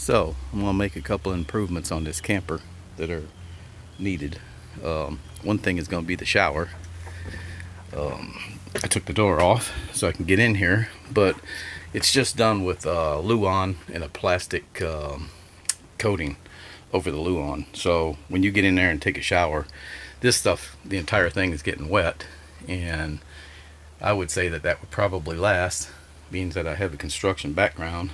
So I'm going to make a couple of improvements on this camper that are needed. One thing is going to be the shower. I took the door off so I can get in here, but it's just done with Luan and a plastic coating over the Luan. So when you get in there and take a shower, this stuff, the entire thing is getting wet, and I would say that that would probably last, being that I have a construction background,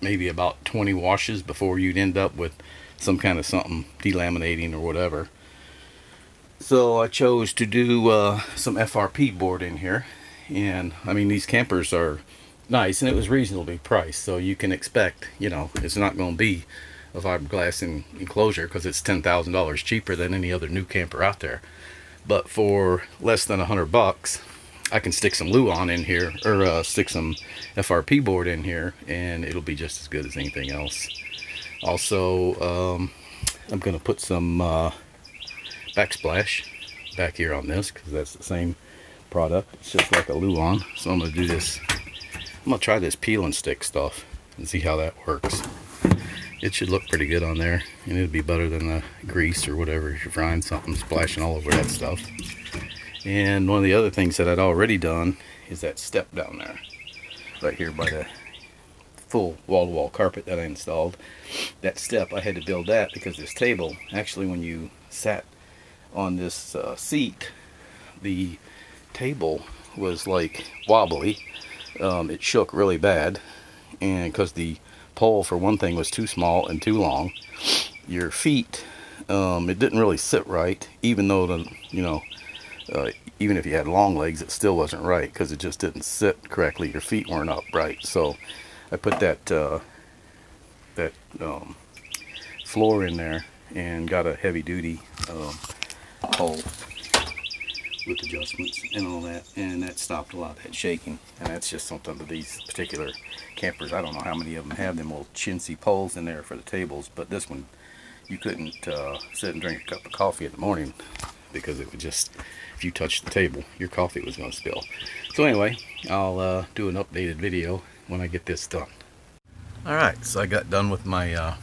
maybe about 20 washes before you'd end up with some kind of something delaminating or whatever. So I chose to do some FRP board in here, and I mean, these campers are nice and it was reasonably priced, so you can expect, you know, it's not going to be a fiberglass enclosure because it's $10,000 cheaper than any other new camper out there. But for less than $100, I can stick some Luan in here, or stick some FRP board in here, and it'll be just as good as anything else. Also, I'm going to put some backsplash back here on this because that's the same product. It's just like a Luan. So I'm going to do this. I'm going to try this peel and stick stuff and see how that works. It should look pretty good on there, and it'll be better than the grease or whatever if you're frying something splashing all over that stuff. And one of the other things that I'd already done is that step down there, right here by the full wall-to-wall carpet that I installed. That step, I had to build that because this table, actually when you sat on this seat, the table was like wobbly. It shook really bad, and because the pole for one thing was too small and too long, your feet, it didn't really sit right, even though even if you had long legs, it still wasn't right because it just didn't sit correctly. Your feet weren't upright. So I put that floor in there and got a heavy-duty pole with adjustments and all that, and that stopped a lot of that shaking. And that's just something that these particular campers, I don't know how many of them have them little chintzy poles in there for the tables, but this one you couldn't sit and drink a cup of coffee in the morning because it would just, if you touched the table, your coffee was going to spill. So anyway, I'll do an updated video when I get this done. Alright, so I got done with my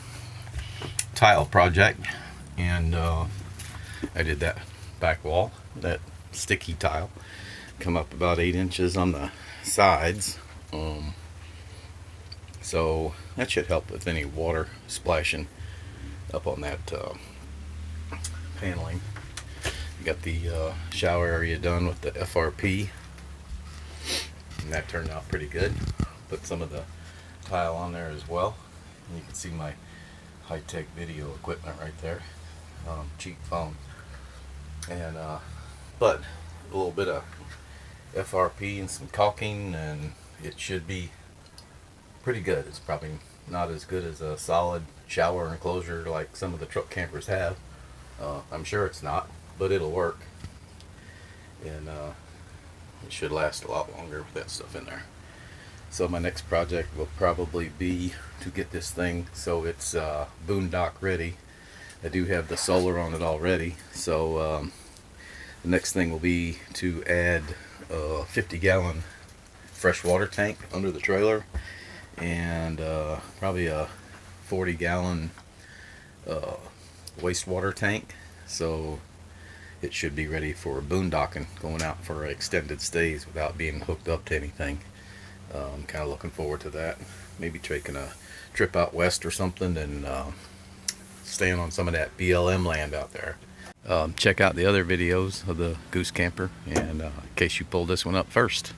tile project, and I did that back wall, that sticky tile, come up about 8 inches on the sides, so that should help with any water splashing up on that paneling. Got the shower area done with the FRP, and that turned out pretty good. Put some of the tile on there as well, and you can see my high-tech video equipment right there, cheap phone, and but a little bit of FRP and some caulking, and it should be pretty good. It's probably not as good as a solid shower enclosure like some of the truck campers have. I'm sure it's not, but it'll work, and it should last a lot longer with that stuff in there. So my next project will probably be to get this thing so it's boondock ready. I do have the solar on it already, so the next thing will be to add a 50-gallon freshwater tank under the trailer, and probably a 40-gallon wastewater tank, so it should be ready for boondocking, going out for extended stays without being hooked up to anything. I'm kind of looking forward to that. Maybe taking a trip out west or something and staying on some of that BLM land out there. Check out the other videos of the Goose Camper, and in case you pulled this one up first.